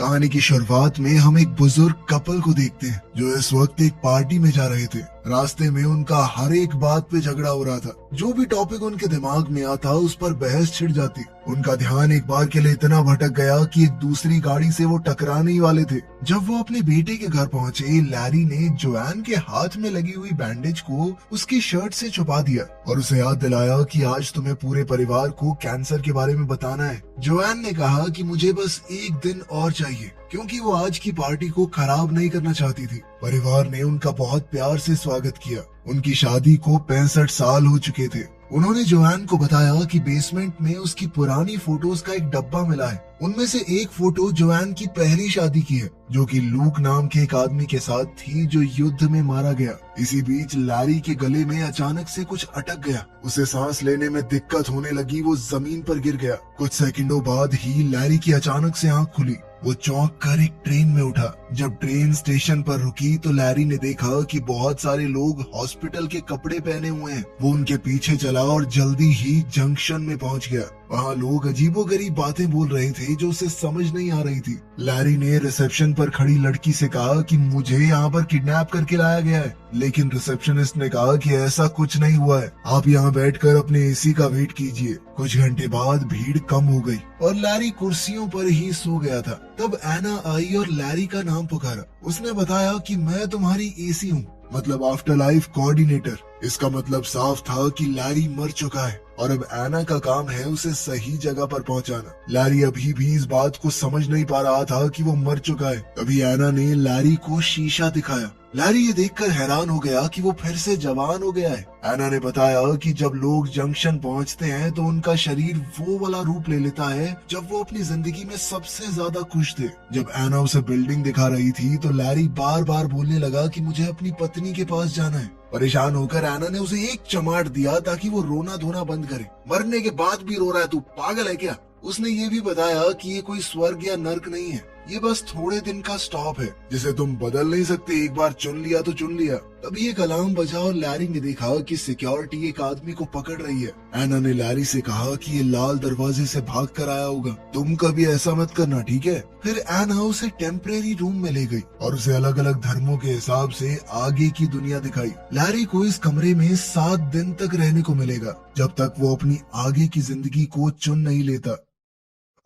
कहानी की शुरुआत में हम एक बुजुर्ग कपल को देखते हैं जो इस वक्त एक पार्टी में जा रहे थे। रास्ते में उनका हर एक बात पे झगड़ा हो रहा था। जो भी टॉपिक उनके दिमाग में आता उस पर बहस छिड़ जाती। उनका ध्यान एक बार के लिए इतना भटक गया कि एक दूसरी गाड़ी से वो टकराने ही वाले थे। जब वो अपने बेटे के घर पहुंचे, लैरी ने जोआन के हाथ में लगी हुई बैंडेज को उसकी शर्ट से छुपा दिया और उसे याद दिलाया कि आज तुम्हें पूरे परिवार को कैंसर के बारे में बताना है। जोआन ने कहा कि मुझे बस एक दिन और चाहिए, क्योंकि वो आज की पार्टी को खराब नहीं करना चाहती थी। परिवार ने उनका बहुत प्यार से स्वागत किया। उनकी शादी को 65 साल हो चुके थे। उन्होंने जोआन को बताया कि बेसमेंट में उसकी पुरानी फोटोज का एक डब्बा मिला है। उनमें से एक फोटो जोआन की पहली शादी की है, जो कि लूक नाम के एक आदमी के साथ थी जो युद्ध में मारा गया। इसी बीच लैरी के गले में अचानक से कुछ अटक गया। उसे सांस लेने में दिक्कत होने लगी। वो जमीन पर गिर गया। कुछ सेकंडों बाद ही लैरी की अचानक से आंख खुली। वो चौंक कर एक ट्रेन में उठा। जब ट्रेन स्टेशन पर रुकी तो लैरी ने देखा कि बहुत सारे लोग हॉस्पिटल के कपड़े पहने हुए हैं। वो उनके पीछे चला और जल्दी ही जंक्शन में पहुंच गया। वहाँ लोग अजीबोगरीब बातें बोल रहे थे जो उसे समझ नहीं आ रही थी। लैरी ने रिसेप्शन पर खड़ी लड़की से कहा कि मुझे यहाँ पर किडनैप करके लाया गया है, लेकिन रिसेप्शनिस्ट ने कहा कि ऐसा कुछ नहीं हुआ है, आप यहाँ बैठकर अपने एसी का वेट कीजिए। कुछ घंटे बाद भीड़ कम हो गई और लैरी कुर्सियों पर ही सो गया था। तब एना आई और लैरी का नाम पुकारा। उसने बताया कि मैं तुम्हारी एसी हूँ, मतलब आफ्टर लाइफ कोऑर्डिनेटर। इसका मतलब साफ था कि लैरी मर चुका है और अब एना का काम है उसे सही जगह पर पहुंचाना। लैरी अभी भी इस बात को समझ नहीं पा रहा था कि वो मर चुका है। तभी एना ने लैरी को शीशा दिखाया। लैरी ये देखकर हैरान हो गया कि वो फिर से जवान हो गया है। एना ने बताया कि जब लोग जंक्शन पहुंचते हैं तो उनका शरीर वो वाला रूप ले लेता है जब वो अपनी जिंदगी में सबसे ज्यादा खुश थे। जब एना उसे बिल्डिंग दिखा रही थी तो लैरी बार बार बोलने लगा कि मुझे अपनी पत्नी के पास जाना है। परेशान होकर एना ने उसे एक चमाट दिया ताकि वो रोना धोना बंद करे। मरने के बाद भी रो रहा है, तू पागल है क्या? उसने ये भी बताया कि ये कोई स्वर्ग या नर्क नहीं है, ये बस थोड़े दिन का स्टॉप है जिसे तुम बदल नहीं सकते। एक बार चुन लिया तो चुन लिया। तभी एक अलार्म बजा और लैरी ने देखा कि सिक्योरिटी एक आदमी को पकड़ रही है। एना ने लैरी से कहा कि ये लाल दरवाजे से भाग कर आया होगा, तुम कभी ऐसा मत करना, ठीक है? फिर एना उसे टेम्परेरी रूम में ले गई और उसे अलग अलग धर्मों के हिसाब से आगे की दुनिया दिखाई। लैरी को इस कमरे में 7 दिन तक रहने को मिलेगा, जब तक वो अपनी आगे की जिंदगी को चुन नहीं लेता।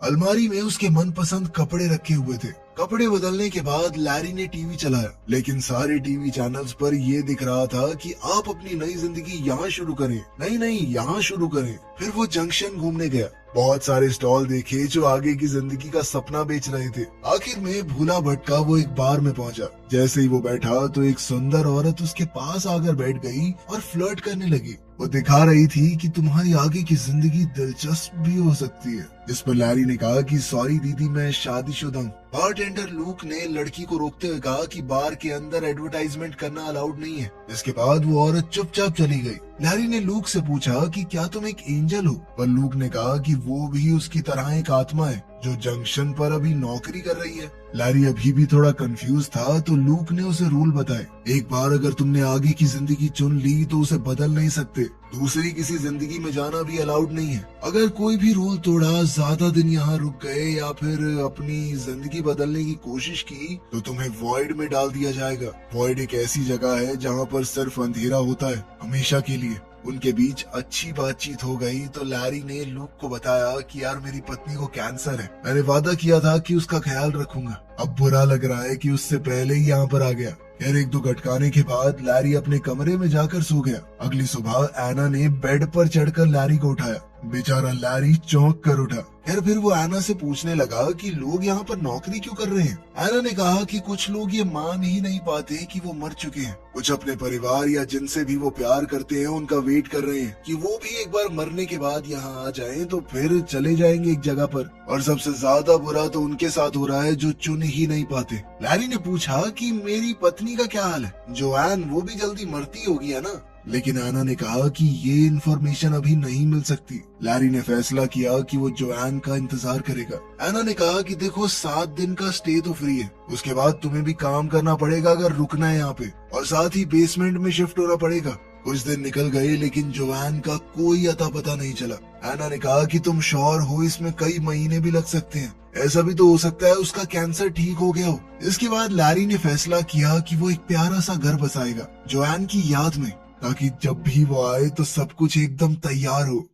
अलमारी में उसके मनपसंद कपड़े रखे हुए थे। कपड़े बदलने के बाद लैरी ने टीवी चलाया, लेकिन सारे टीवी चैनल्स पर ये दिख रहा था कि आप अपनी नई जिंदगी यहाँ शुरू करें, नहीं यहाँ शुरू करें। फिर वो जंक्शन घूमने गया। बहुत सारे स्टॉल देखे जो आगे की जिंदगी का सपना बेच रहे थे। आखिर में भूला भटका वो एक बार में पहुंचा। जैसे ही वो बैठा तो एक सुंदर औरत उसके पास आकर बैठ गई और फ्लर्ट करने लगी। वो दिखा रही थी कि तुम्हारी आगे की जिंदगी दिलचस्प भी हो सकती है। जिस पर लैरी ने कहा कि सॉरी दीदी, मैं शादीशुदा हूँ। बारटेंडर लूक ने लड़की को रोकते हुए कहा कि बार के अंदर एडवर्टाइजमेंट करना अलाउड नहीं है। इसके बाद वो औरत चुपचाप चली गई। लैरी ने लूक से पूछा कि क्या तुम एक एंजल हो, पर लूक ने कहा कि वो भी उसकी तरह एक आत्मा है जो जंक्शन पर अभी नौकरी कर रही है। लैरी अभी भी थोड़ा कंफ्यूज था तो लूक ने उसे रूल बताए। एक बार अगर तुमने आगे की जिंदगी चुन ली तो उसे बदल नहीं सकते। दूसरी किसी जिंदगी में जाना भी अलाउड नहीं है। अगर कोई भी रूल तोड़ा, ज्यादा दिन यहाँ रुक गए या फिर अपनी जिंदगी बदलने की कोशिश की तो तुम्हें वॉइड में डाल दिया जाएगा। वॉइड एक ऐसी जगह है जहाँ पर सिर्फ अंधेरा होता है, हमेशा के लिए। उनके बीच अच्छी बातचीत हो गई तो लैरी ने लूक को बताया कि यार मेरी पत्नी को कैंसर है, मैंने वादा किया था कि उसका ख्याल रखूंगा। अब बुरा लग रहा है कि उससे पहले ही यहाँ पर आ गया। फिर 1-2 गटकाने के बाद लैरी अपने कमरे में जाकर सो गया। अगली सुबह एना ने बेड पर चढ़कर लैरी को उठाया। बेचारा लैरी चौंक कर उठा। फिर वो एना से पूछने लगा कि लोग यहाँ पर नौकरी क्यों कर रहे हैं। एना ने कहा कि कुछ लोग ये मान ही नहीं पाते कि वो मर चुके हैं। कुछ अपने परिवार या जिनसे भी वो प्यार करते हैं उनका वेट कर रहे हैं कि वो भी एक बार मरने के बाद यहाँ आ जाएं तो फिर चले जाएंगे एक जगह पर। और सबसे ज्यादा बुरा तो उनके साथ हो रहा है जो चुन ही नहीं पाते। लैरी ने पूछा कि मेरी पत्नी का क्या हाल है? जोआन, वो भी जल्दी मरती होगी है ना? लेकिन एना ने कहा कि ये इन्फॉर्मेशन अभी नहीं मिल सकती। लैरी ने फैसला किया कि वो जोआन का इंतजार करेगा। एना ने कहा कि देखो 7 दिन का स्टे तो फ्री है, उसके बाद तुम्हें भी काम करना पड़ेगा अगर रुकना है यहाँ पे, और साथ ही बेसमेंट में शिफ्ट होना पड़ेगा। कुछ दिन निकल गए लेकिन जोआन का कोई अता पता नहीं चला। एना ने कहा कि तुम श्योर हो इसमें कई महीने भी लग सकते हैं, ऐसा भी तो हो सकता है उसका कैंसर ठीक हो गया हो। इसके बाद लैरी ने फैसला किया कि वो एक प्यारा सा घर बसाएगा जोआन की याद में, ताकि जब भी वो आए तो सब कुछ एकदम तैयार हो।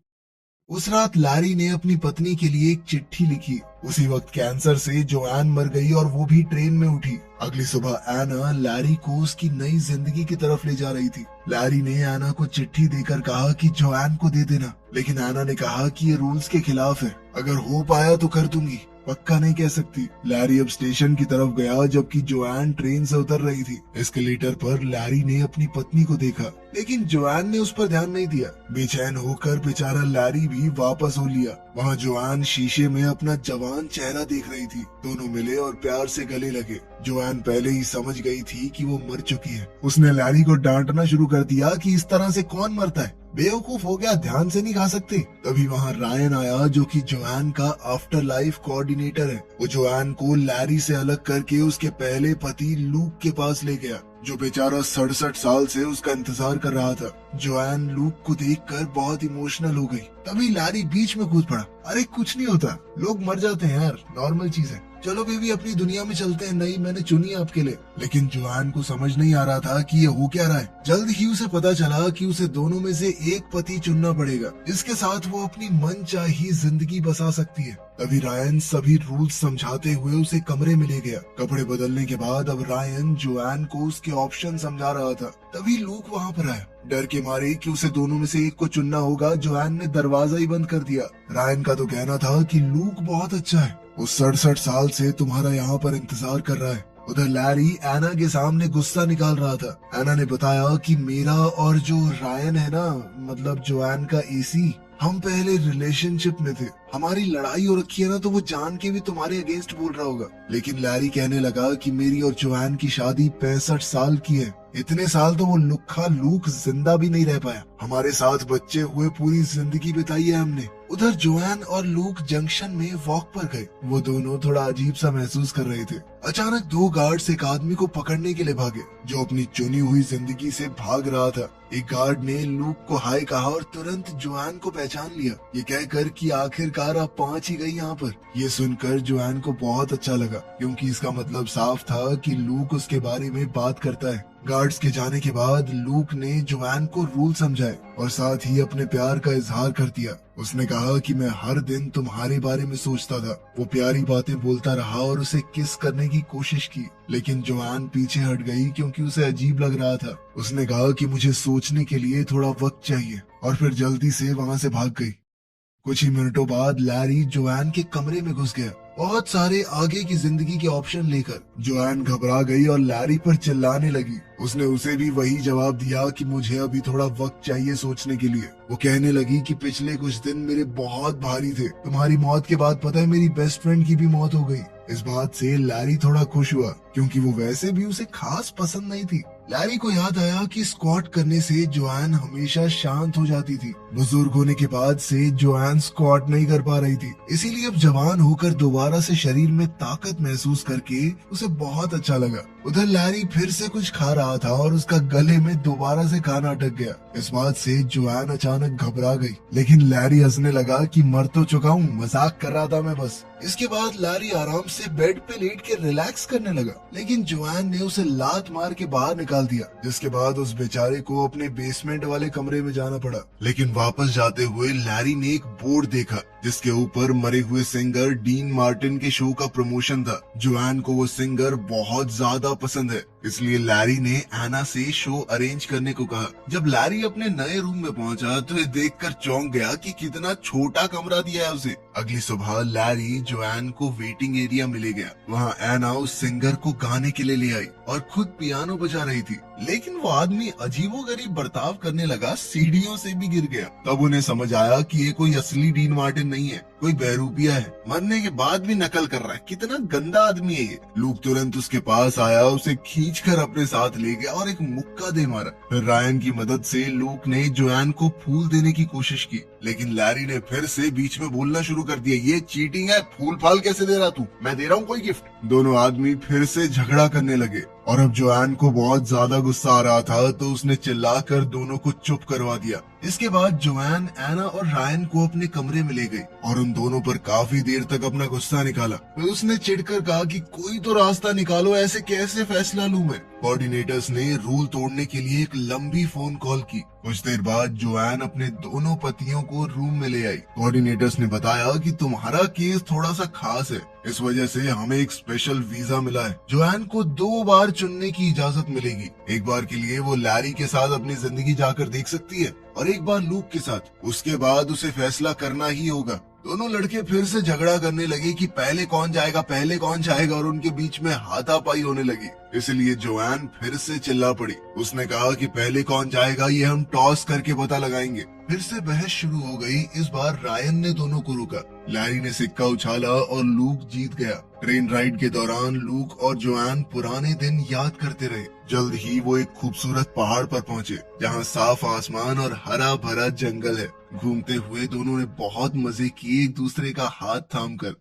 उस रात लैरी ने अपनी पत्नी के लिए एक चिट्ठी लिखी। उसी वक्त कैंसर से जोआन मर गई और वो भी ट्रेन में उठी। अगली सुबह एना लैरी को उसकी नई जिंदगी की तरफ ले जा रही थी। लैरी ने एना को चिट्ठी देकर कहा कि जोआन को दे देना, लेकिन एना ने कहा कि ये रूल्स के खिलाफ है, अगर हो पाया तो कर दूंगी, पक्का नहीं कह सकती। लैरी अब स्टेशन की तरफ गया जबकि जोआन ट्रेन से उतर रही थी। एस्केलेटर पर लैरी ने अपनी पत्नी को देखा, लेकिन जोआन ने उस पर ध्यान नहीं दिया। बेचैन होकर बेचारा लैरी भी वापस हो लिया। वहाँ जोआन शीशे में अपना जवान चेहरा देख रही थी। दोनों मिले और प्यार से गले लगे। जोआन पहले ही समझ गई थी कि वो मर चुकी है। उसने लैरी को डांटना शुरू कर दिया कि इस तरह से कौन मरता है, बेवकूफ हो गया, ध्यान से नहीं खा सकते। तभी वहाँ रायन आया जो कि जोआन का आफ्टर लाइफ कोऑर्डिनेटर है। वो जोआन को लैरी से अलग करके उसके पहले पति लूक के पास ले गया, जो बेचारा 67 साल से उसका इंतजार कर रहा था। जोआन लूक को देखकर बहुत इमोशनल हो गई। तभी लैरी बीच में कूद पड़ा। अरे कुछ नहीं होता, लोग मर जाते हैं यार, नॉर्मल चीज है, चलो बेबी अपनी दुनिया में चलते हैं, नहीं मैंने चुनी है आपके लिए। लेकिन जोआन को समझ नहीं आ रहा था कि ये हो क्या रहा है। जल्द ही उसे पता चला कि उसे दोनों में से एक पति चुनना पड़ेगा, जिसके साथ वो अपनी मनचाही जिंदगी बसा सकती है। तभी रायन सभी रूल्स समझाते हुए उसे कमरे में ले गया। कपड़े बदलने के बाद अब रायन जोआन को उसके ऑप्शन समझा रहा था। तभी लूक वहाँ पर आया। डर के मारे कि उसे दोनों में से एक को चुनना होगा, जोआन ने दरवाजा ही बंद कर दिया। रायन का तो कहना था कि लूक बहुत अच्छा है, वो 67 साल से तुम्हारा यहाँ पर इंतजार कर रहा है। उधर लैरी एना के सामने गुस्सा निकाल रहा था। एना ने बताया कि मेरा और जो रायन है ना, मतलब जोआन का एसी, हम पहले रिलेशनशिप में थे, हमारी लड़ाई हो रखी है ना, तो वो जान के भी तुम्हारे अगेंस्ट बोल रहा होगा। लेकिन लैरी कहने लगा कि मेरी और जोआन की शादी 65 साल की है, इतने साल तो वो लुक्खा लूक जिंदा भी नहीं रह पाया, हमारे साथ बच्चे हुए पूरी जिंदगी बिताई है हमने। उधर जोआन और लूक जंक्शन में वॉक पर गए। वो दोनों थोड़ा अजीब सा महसूस कर रहे थे। अचानक 2 गार्ड्स एक आदमी को पकड़ने के लिए भागे, जो अपनी चुनी हुई जिंदगी से भाग रहा था। एक गार्ड ने लूक को हाय कहा और तुरंत जोआन को पहचान लिया, ये कहकर कि आखिरकार आप पहुंच ही गई यहाँ पर। ये सुनकर जोआन को बहुत अच्छा लगा, क्योंकि इसका मतलब साफ था कि लूक उसके बारे में बात करता है। गार्ड्स के जाने के बाद लूक ने जोआन को रूल समझाए और साथ ही अपने प्यार का इजहार कर दिया। उसने कहा कि मैं हर दिन तुम्हारे बारे में सोचता था। वो प्यारी बातें बोलता रहा और उसे किस करने की कोशिश की, लेकिन जोआन पीछे हट गई क्योंकि उसे अजीब लग रहा था। उसने कहा कि मुझे सोचने के लिए थोड़ा वक्त चाहिए और फिर जल्दी से वहाँ से भाग गई। कुछ ही मिनटों बाद लैरी जोआन के कमरे में घुस गया, बहुत सारे आगे की जिंदगी के ऑप्शन लेकर। जोआन घबरा गई और लैरी पर चिल्लाने लगी। उसने उसे भी वही जवाब दिया कि मुझे अभी थोड़ा वक्त चाहिए सोचने के लिए। वो कहने लगी कि पिछले कुछ दिन मेरे बहुत भारी थे, तुम्हारी मौत के बाद पता है मेरी बेस्ट फ्रेंड की भी मौत हो गई। इस बात से लैरी थोड़ा खुश हुआ, क्योंकि वो वैसे भी उसे खास पसंद नहीं थी। लैरी को याद आया कि स्क्वाट करने से जोआन हमेशा शांत हो जाती थी। बुजुर्ग होने के बाद से जोआन स्क्वाट नहीं कर पा रही थी, इसीलिए अब जवान होकर दोबारा से शरीर में ताकत महसूस करके उसे बहुत अच्छा लगा। उधर लैरी फिर से कुछ खा रहा था और उसका गले में दोबारा से खाना अटक गया। इस बात से जोआन अचानक घबरा गई, लेकिन लैरी हंसने लगा कि मर तो चुका हूँ, मजाक कर रहा था मैं बस। इसके बाद लैरी आराम से बेड पे लेट के रिलैक्स करने लगा, लेकिन जोआन ने उसे लात मार के बाहर निकाल दिया, जिसके बाद उस बेचारे को अपने बेसमेंट वाले कमरे में जाना पड़ा। लेकिन वापस जाते हुए लैरी ने एक बोर्ड देखा, जिसके ऊपर मरे हुए सिंगर डीन मार्टिन के शो का प्रमोशन था। जोआन को वो सिंगर बहुत ज्यादा पसंद है, इसलिए लैरी ने एना से शो अरेंज करने को कहा। जब लैरी अपने नए रूम में पहुंचा तो ये देखकर चौंक गया कि कितना छोटा कमरा दिया है उसे। अगली सुबह लैरी जोआन को वेटिंग एरिया में ले गया। वहाँ एना उस सिंगर को गाने के लिए ले आई और खुद पियानो बजा रही थी, लेकिन वो आदमी अजीबोगरीब बर्ताव करने लगा, सीढ़ियों से भी गिर गया। तब उन्हें समझ आया कि ये कोई असली डीन मार्टिन नहीं है, कोई बहरूपिया है, मरने के बाद भी नकल कर रहा है, कितना गंदा आदमी है ये। लूक तुरंत उसके पास आया, उसे खींचकर अपने साथ ले गया और एक मुक्का दे मारा। फिर रायन की मदद से लूक ने जोआन को फूल देने की कोशिश की, लेकिन लैरी ने फिर से बीच में बोलना शुरू कर दिया, ये चीटिंग है, फूल फाल कैसे दे रहा तू, मैं दे रहा हूँ कोई गिफ्ट। दोनों आदमी फिर से झगड़ा करने लगे और अब जोआन को बहुत ज्यादा गुस्सा आ रहा था, तो उसने चिल्लाकर दोनों को चुप करवा दिया। इसके बाद जोआन एना और रायन को अपने कमरे में ले गई और उन दोनों पर काफी देर तक अपना गुस्सा निकाला। फिर उसने चिढ़कर कहा कि कोई तो रास्ता निकालो, ऐसे कैसे फैसला लूं मैं। कोऑर्डिनेटर्स ने रूल तोड़ने के लिए एक लंबी फोन कॉल की। कुछ देर बाद जोआन अपने दोनों पतियों को रूम में ले आई। कोऑर्डिनेटर्स ने बताया कि तुम्हारा केस थोड़ा सा खास है, इस वजह से हमें एक स्पेशल वीजा मिला है। जोआन को 2 बार चुनने की इजाजत मिलेगी। एक बार के लिए वो लैरी के साथ अपनी जिंदगी जाकर देख सकती है और एक बार लूक के साथ। उसके बाद उसे फैसला करना ही होगा। दोनों लड़के फिर से झगड़ा करने लगे कि पहले कौन जाएगा और उनके बीच में हाथापाई होने लगी। इसलिए जोआन फिर से चिल्ला पड़ी। उसने कहा कि पहले कौन जाएगा ये हम टॉस करके पता लगाएंगे। फिर से बहस शुरू हो गई। इस बार रायन ने दोनों को रोका। लैरी ने सिक्का उछाला और लूक जीत गया। ट्रेन राइड के दौरान लूक और जोआन पुराने दिन याद करते रहे। जल्द ही वो एक खूबसूरत पहाड़ पर पहुंचे, जहां साफ आसमान और हरा भरा जंगल है। घूमते हुए दोनों ने बहुत मजे किए, एक दूसरे का हाथ थामकर।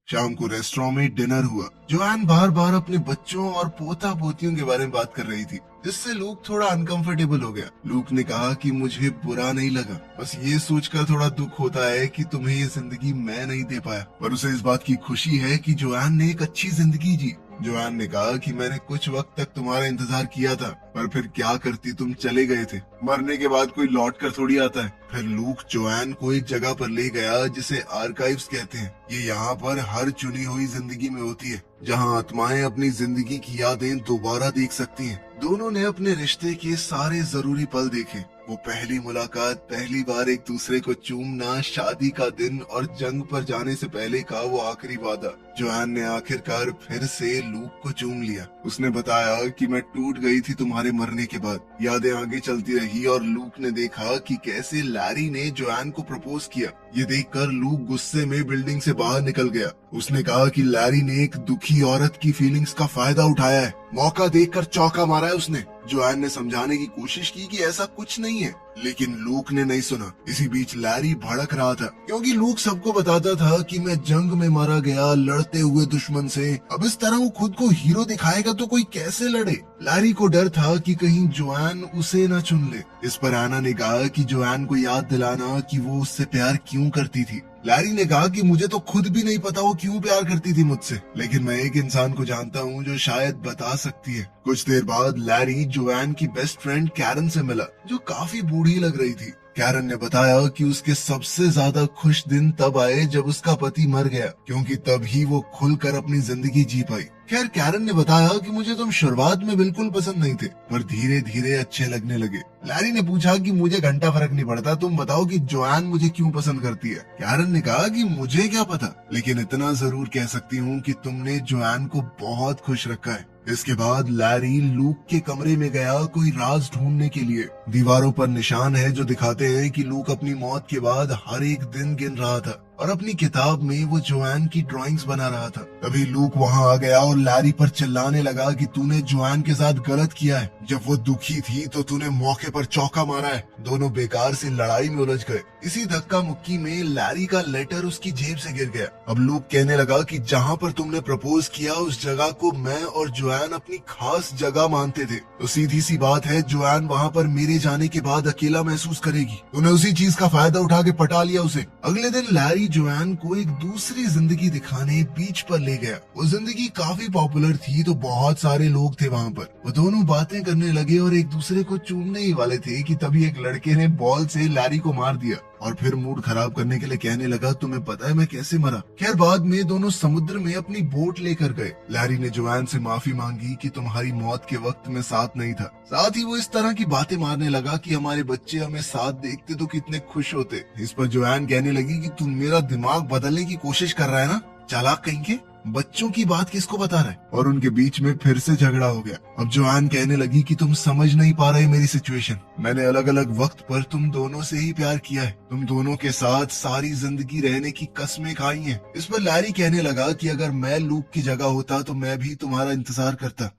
शाम को रेस्टोरेंट में डिनर हुआ। जोआन बार बार अपने बच्चों और पोता पोतियों के बारे में बात कर रही थी, जिससे लूक थोड़ा अनकंफर्टेबल हो गया। लूक ने कहा कि मुझे बुरा नहीं लगा, बस ये सोचकर थोड़ा दुख होता है कि तुम्हें ये जिंदगी मैं नहीं दे पाया। पर उसे इस बात की खुशी है कि जोआन ने एक अच्छी जिंदगी जी। जोआन ने कहा कि मैंने कुछ वक्त तक तुम्हारा इंतजार किया था, पर फिर क्या करती, तुम चले गए थे। मरने के बाद कोई लौट कर थोड़ी आता है। फिर लूक जोआन को एक जगह पर ले गया जिसे आर्काइव्स कहते हैं। ये यहाँ पर हर चुनी हुई जिंदगी में होती है, जहाँ आत्माएं अपनी जिंदगी की यादें दोबारा देख सकती हैं। दोनों ने अपने रिश्ते के सारे जरूरी पल देखे। वो पहली मुलाकात, पहली बार एक दूसरे को चूमना, शादी का दिन और जंग पर जाने से पहले का वो आखिरी वादा। जोआन ने आखिरकार फिर से लूक को चूम लिया। उसने बताया कि मैं टूट गई थी तुम्हारे मरने के बाद। यादें आगे चलती रही और लूक ने देखा कि कैसे लैरी ने जोआन को प्रपोज किया। ये देखकर लूक गुस्से में बिल्डिंग से बाहर निकल गया। उसने कहा कि लैरी ने एक दुखी औरत की फीलिंग्स का फायदा उठाया है, मौका देखकर चौका मारा है उसने। जोआन ने समझाने की कोशिश की कि ऐसा कुछ नहीं है, लेकिन लूक ने नहीं सुना। इसी बीच लैरी भड़क रहा था, क्योंकि लूक सबको बताता था कि मैं जंग में मारा गया लड़ते हुए दुश्मन से। अब इस तरह वो खुद को हीरो दिखाएगा तो कोई कैसे लड़े। लैरी को डर था कि कहीं जोआन उसे न चुन ले। इस पर आना ने कहा कि जोआन को याद दिलाना कि वो उससे प्यार क्यों करती थी। लैरी ने कहा कि मुझे तो खुद भी नहीं पता वो क्यों प्यार करती थी मुझसे, लेकिन मैं एक इंसान को जानता हूँ जो शायद बता सकती है। कुछ देर बाद लैरी जोआन की बेस्ट फ्रेंड कैरन से मिला, जो काफी बूढ़ी लग रही थी। कैरन ने बताया कि उसके सबसे ज्यादा खुश दिन तब आए जब उसका पति मर गया, क्योंकि तभी वो खुलकर अपनी जिंदगी जी पाई। खैर, कैरन ने बताया कि मुझे तुम शुरुआत में बिल्कुल पसंद नहीं थे, पर धीरे धीरे अच्छे लगने लगे। लैरी ने पूछा कि मुझे घंटा फर्क नहीं पड़ता, तुम बताओ कि जोआन मुझे क्यों पसंद करती है। कैरन ने कहा कि मुझे क्या पता, लेकिन इतना जरूर कह सकती हूँ कि तुमने जोआन को बहुत खुश रखा है। इसके बाद लैरी लूक के कमरे में गया कोई राज ढूंढने के लिए। दीवारों पर निशान है जो दिखाते हैं कि लूक अपनी मौत के बाद हर एक दिन गिन रहा था और अपनी किताब में वो जोआन की ड्राइंग्स बना रहा था। तभी लूक वहां आ गया और लैरी पर चिल्लाने लगा कि तूने जोआन के साथ गलत किया है। जब वो दुखी थी तो तूने मौके पर चौका मारा है। दोनों बेकार सी लड़ाई में उलझ गए। इसी धक्का मुक्की में लैरी का लेटर उसकी जेब से गिर गया। अब लूक कहने लगा कि जहाँ पर तुमने प्रपोज किया उस जगह को मैं और जोआन अपनी खास जगह मानते थे, तो सीधी सी बात है जोआन वहाँ पर मेरे जाने के बाद अकेला महसूस करेगी। तूने उसी चीज का फायदा उठा के पटा लिया उसे। अगले दिन लैरी जोआन को एक दूसरी जिंदगी दिखाने बीच पर ले गया। वो जिंदगी काफी पॉपुलर थी, तो बहुत सारे लोग थे वहाँ पर। वो दोनों बातें करने लगे और एक दूसरे को चूमने ही वाले थे कि तभी एक लड़के ने बॉल से लैरी को मार दिया और फिर मूड खराब करने के लिए कहने लगा, तुम्हें पता है मैं कैसे मरा। खैर, बाद में दोनों समुद्र में अपनी बोट लेकर गए। लैरी ने जोआन से माफी मांगी कि तुम्हारी मौत के वक्त में साथ नहीं था। साथ ही वो इस तरह की बातें मारने लगा कि हमारे बच्चे हमें साथ देखते तो कितने खुश होते। इस पर जोआन कहने लगी कि तुम मेरा दिमाग बदलने की कोशिश कर रहा है ना, चालाक कहीं के। बच्चों की बात किसको बता रहा है? और उनके बीच में फिर से झगड़ा हो गया। अब जोआन कहने लगी कि तुम समझ नहीं पा रहे मेरी सिचुएशन। मैंने अलग अलग वक्त पर तुम दोनों से ही प्यार किया है, तुम दोनों के साथ सारी जिंदगी रहने की कसमें खाई हैं। इस पर लैरी कहने लगा कि अगर मैं लूक की जगह होता तो मैं भी तुम्हारा इंतजार करता।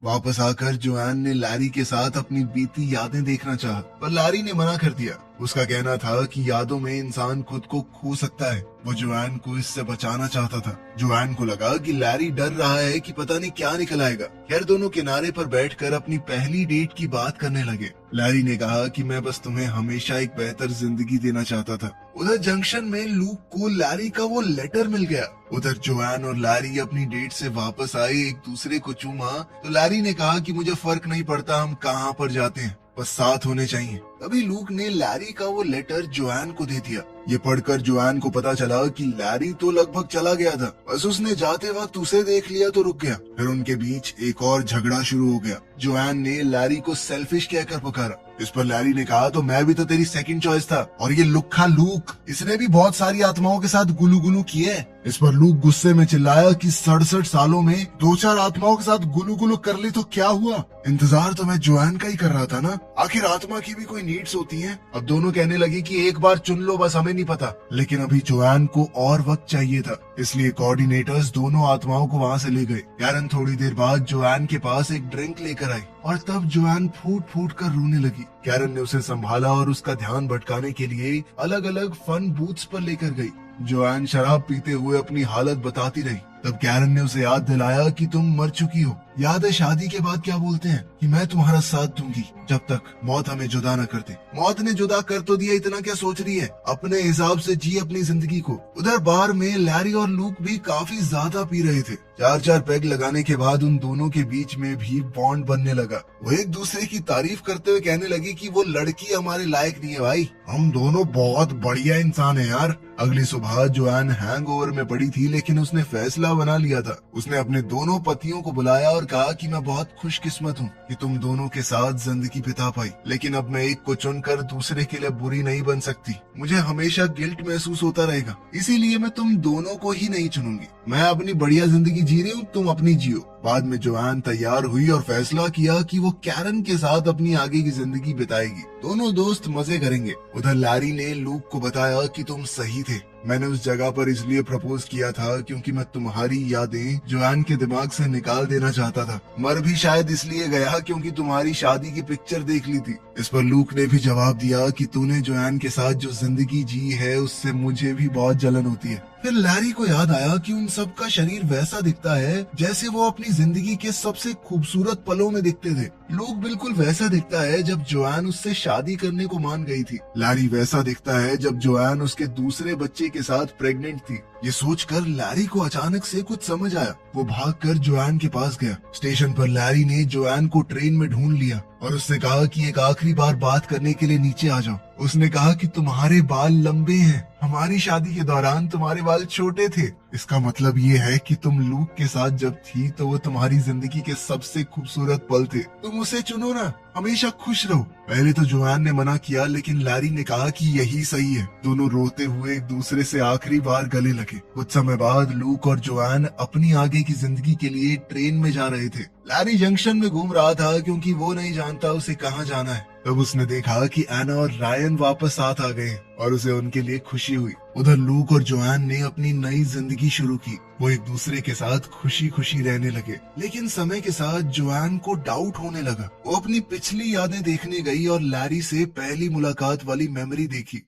वापस आकर जोआन ने लैरी के साथ अपनी बीती यादें देखना चाहा, पर लैरी ने मना कर दिया। उसका कहना था कि यादों में इंसान खुद को खो सकता है। वो जोआन को इससे बचाना चाहता था। जोआन को लगा कि लैरी डर रहा है कि पता नहीं क्या निकल आएगा। खैर दोनों किनारे पर बैठकर अपनी पहली डेट की बात करने लगे। लैरी ने कहा कि मैं बस तुम्हें हमेशा एक बेहतर जिंदगी देना चाहता था। उधर जंक्शन में लूक को लैरी का वो लेटर मिल गया। उधर जोआन और लैरी अपनी डेट से वापस आए, एक दूसरे को चूमा तो लैरी ने कहा कि मुझे फर्क नहीं पड़ता हम कहाँ पर जाते हैं, बस साथ होने चाहिए। तभी लूक ने लैरी का वो लेटर जोआन को दे दिया। ये पढ़कर जोआन को पता चला कि लैरी तो लगभग चला गया था, बस उसने जाते वक्त उसे देख लिया तो रुक गया। फिर उनके बीच एक और झगड़ा शुरू हो गया। जोआन ने लैरी को सेल्फिश कहकर पुकारा। इस पर लैरी ने कहा तो मैं भी तो तेरी सेकंड चॉइस था, और ये लुक्खा लूक, इसने भी बहुत सारी आत्माओं के साथ गुलू गुलू किए। इस पर लूक गुस्से में चिल्लाया कि 67 सालों में 2-4 आत्माओं के साथ गुलू गुलू कर ली तो क्या हुआ? इंतजार तो मैं जोआन का ही कर रहा था ना, आखिर आत्मा की भी कोई नीड्स होती हैं। अब दोनों कहने लगे कि एक बार चुन लो, बस हमें नहीं पता। लेकिन अभी जोआन को और वक्त चाहिए था, इसलिए कोऑर्डिनेटर्स दोनों आत्माओं को वहाँ से ले गए। कैरन थोड़ी देर बाद जोआन के पास एक ड्रिंक लेकर आई और तब जोआन फूट फूट कर रोने लगी। कैरन ने उसे संभाला और उसका ध्यान भटकाने के लिए अलग अलग फन बूथ्स पर लेकर गई। जोआन शराब पीते हुए अपनी हालत बताती रही। तब कैरन ने उसे याद दिलाया कि तुम मर चुकी हो। याद है शादी के बाद क्या बोलते हैं कि मैं तुम्हारा साथ दूंगी जब तक मौत हमें जुदा न कर दे। मौत ने जुदा कर तो दिया, इतना क्या सोच रही है? अपने हिसाब से जी अपनी जिंदगी को। उधर बार में लैरी और लूक भी काफी ज्यादा पी रहे थे। 4-4 पैग लगाने के बाद उन दोनों के बीच में भी बॉन्ड बनने लगा। वो एक दूसरे की तारीफ करते हुए कहने लगी कि वो लड़की हमारे लायक नहीं है भाई, हम दोनों बहुत बढ़िया इंसान है यार। अगली सुबह जोआन हैंगओवर में पड़ी थी, लेकिन उसने फैसला बना लिया था। उसने अपने दोनों पतियों को बुलाया और कहा कि मैं बहुत खुशकिस्मत हूँ कि तुम दोनों के साथ जिंदगी बिता पाई, लेकिन अब मैं एक को चुनकर दूसरे के लिए बुरी नहीं बन सकती। मुझे हमेशा गिल्ट महसूस होता रहेगा, इसीलिए मैं तुम दोनों को ही नहीं चुनूंगी। मैं अपनी बढ़िया जिंदगी जी रही हूँ, तुम अपनी जियो। बाद में जोआन तैयार हुई और फैसला किया कि वो कैरन के साथ अपनी आगे की जिंदगी बिताएगी। दोनों दोस्त मजे करेंगे। उधर लैरी ने लूक को बताया कि तुम सही थे, मैंने उस जगह पर इसलिए प्रपोज किया था क्योंकि मैं तुम्हारी यादें जोआन के दिमाग से निकाल देना चाहता था। मर भी शायद इसलिए गया क्योंकि तुम्हारी शादी की पिक्चर देख ली थी। इस पर लूक ने भी जवाब दिया कि तूने जोआन के साथ जो जिंदगी जी है उससे मुझे भी बहुत जलन होती है। फिर लैरी को याद आया कि उन सब का शरीर वैसा दिखता है जैसे वो अपनी जिंदगी के सबसे खूबसूरत पलों में दिखते थे। लूक बिल्कुल वैसा दिखता है जब जोआन उससे शादी करने को मान गई थी। लैरी वैसा दिखता है जब जोआन उसके दूसरे बच्चे के साथ प्रेग्नेंट थी। ये सोचकर लैरी को अचानक से कुछ समझ आया। वो भागकर जोआन के पास गया। स्टेशन पर लैरी ने जोआन को ट्रेन में ढूंढ लिया और उससे कहा कि एक आखिरी बार बात करने के लिए नीचे आ जाओ। उसने कहा कि तुम्हारे बाल लंबे हैं, हमारी शादी के दौरान तुम्हारे बाल छोटे थे। इसका मतलब ये है कि तुम लूक के साथ जब थी तो वो तुम्हारी जिंदगी के सबसे खूबसूरत पल थे। तुम उसे चुनो ना, हमेशा खुश रहो। पहले तो जोआन ने मना किया, लेकिन लैरी ने कहा कि यही सही है। दोनों रोते हुए एक दूसरे से आखिरी बार गले लगे। कुछ समय बाद लूक और जोआन अपनी आगे की जिंदगी के लिए ट्रेन में जा रहे थे। लैरी जंक्शन में घूम रहा था क्योंकि वो नहीं जानता उसे कहाँ जाना है। तब उसने देखा कि एना और रायन वापस साथ आ गए और उसे उनके लिए खुशी हुई। उधर लूक और जोआन ने अपनी नई जिंदगी शुरू की। वो एक दूसरे के साथ खुशी खुशी रहने लगे। लेकिन समय के साथ जोआन को डाउट होने लगा। वो अपनी पिछली यादें देखने गई और लैरी से पहली मुलाकात वाली मेमोरी देखी।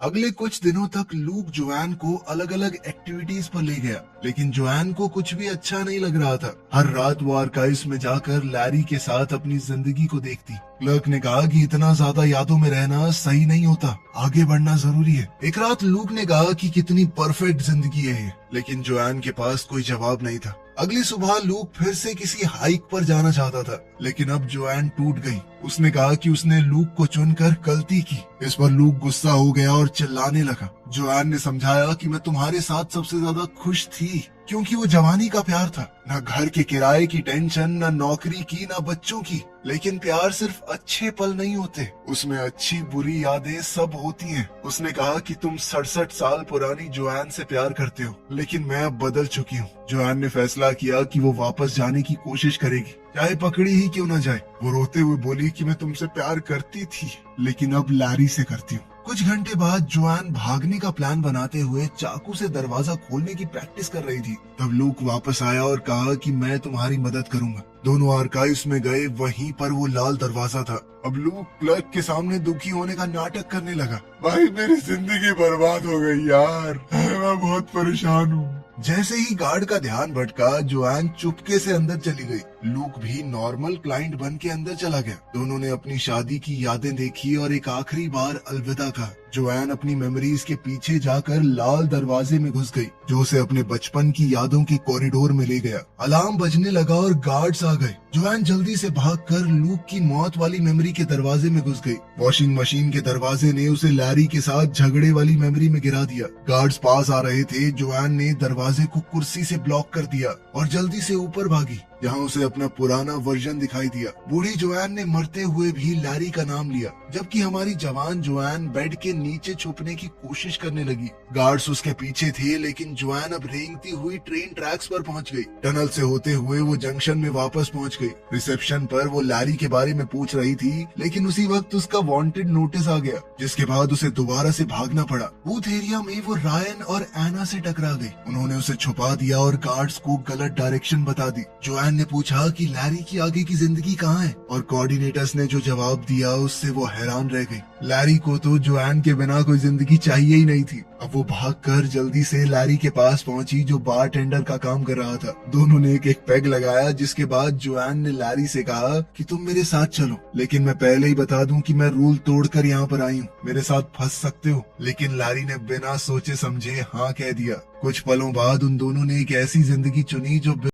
अगले कुछ दिनों तक लूक जोआन को अलग अलग एक्टिविटीज पर ले गया, लेकिन जोआन को कुछ भी अच्छा नहीं लग रहा था। हर रात वो आर्काइव्स में जाकर लैरी के साथ अपनी जिंदगी को देखती। क्लर्क ने कहा कि इतना ज्यादा यादों में रहना सही नहीं होता, आगे बढ़ना जरूरी है। एक रात लूक ने कहा कि कितनी परफेक्ट जिंदगी है ये, लेकिन जोआन के पास कोई जवाब नहीं था। अगली सुबह लूक फिर से किसी हाइक पर जाना चाहता था, लेकिन अब जोआन टूट गई। उसने कहा कि उसने लूक को चुनकर गलती की। इस पर लूक गुस्सा हो गया और चिल्लाने लगा। जोआन ने समझाया कि मैं तुम्हारे साथ सबसे ज्यादा खुश थी क्योंकि वो जवानी का प्यार था, न घर के किराए की टेंशन, न नौकरी की, न बच्चों की। लेकिन प्यार सिर्फ अच्छे पल नहीं होते, उसमें अच्छी बुरी यादें सब होती हैं। उसने कहा कि तुम 67 साल पुरानी जोआन से प्यार करते हो, लेकिन मैं अब बदल चुकी हूँ। जोआन ने फैसला किया कि वो वापस जाने की कोशिश करेगी, चाहे पकड़ी ही क्यों न जाए। वो रोते हुए बोली कि मैं तुमसे प्यार करती थी, लेकिन अब लैरी से करती हूँ। कुछ घंटे बाद जोआन भागने का प्लान बनाते हुए चाकू से दरवाजा खोलने की प्रैक्टिस कर रही थी। तब लूक वापस आया और कहा कि मैं तुम्हारी मदद करूंगा। दोनों आर्काइव्स में गए, वहीं पर वो लाल दरवाजा था। अब लूक क्लर्क के सामने दुखी होने का नाटक करने लगा। भाई मेरी जिंदगी बर्बाद हो गई यार, मैं बहुत परेशान हूँ। जैसे ही गार्ड का ध्यान भटका, जोआन चुपके से अंदर चली गई। लूक भी नॉर्मल क्लाइंट बन के अंदर चला गया। दोनों ने अपनी शादी की यादें देखी और एक आखिरी बार अलविदा कहा। जोआन अपनी मेमोरीज के पीछे जाकर लाल दरवाजे में घुस गई, जो उसे अपने बचपन की यादों के कॉरिडोर में ले गया। अलार्म बजने लगा और गार्ड्स आ गए। जोआन जल्दी से भागकर लूक की मौत वाली मेमोरी के दरवाजे में घुस गई। वॉशिंग मशीन के दरवाजे ने उसे लैरी के साथ झगड़े वाली मेमोरी में गिरा दिया। गार्ड्स पास आ रहे थे। जोआन ने दरवाजे को कुर्सी से ब्लॉक कर दिया और जल्दी से ऊपर भागी, जहाँ उसे अपना पुराना वर्जन दिखाई दिया। बूढ़ी जोआन ने मरते हुए भी लैरी का नाम लिया, जबकि हमारी जवान जोआन बेड के नीचे छुपने की कोशिश करने लगी। गार्ड्स उसके पीछे थे, लेकिन जोआन अब रेंगती हुई ट्रेन ट्रैक्स पर पहुंच गई। टनल से होते हुए वो जंक्शन में वापस पहुंच गई। रिसेप्शन पर वो लैरी के बारे में पूछ रही थी, लेकिन उसी वक्त उसका वांटेड नोटिस आ गया, जिसके बाद उसे दोबारा से भागना पड़ा। बूथ एरिया में वो रायन और एना से टकरा गई। उन्होंने उसे छुपा दिया और गार्ड्स को गलत डायरेक्शन बता दी। जोआन ने पूछा कि लैरी की आगे की जिंदगी कहाँ है, और कोऑर्डिनेटर्स ने जो जवाब दिया उससे वो हैरान रह गई। लैरी को तो जोआन के बिना कोई जिंदगी चाहिए ही नहीं थी। अब वो भागकर जल्दी से लैरी के पास पहुंची, जो बार टेंडर का काम कर रहा था। दोनों ने एक पैग लगाया, जिसके बाद जोआन ने लैरी से कहा कि तुम मेरे साथ चलो, लेकिन मैं पहले ही बता दूं कि मैं रूल तोड़कर यहाँ पर आई हूँ, मेरे साथ फंस सकते हो। लेकिन लैरी ने बिना सोचे समझे हाँ कह दिया। कुछ पलों बाद उन दोनों ने एक ऐसी जिंदगी चुनी जो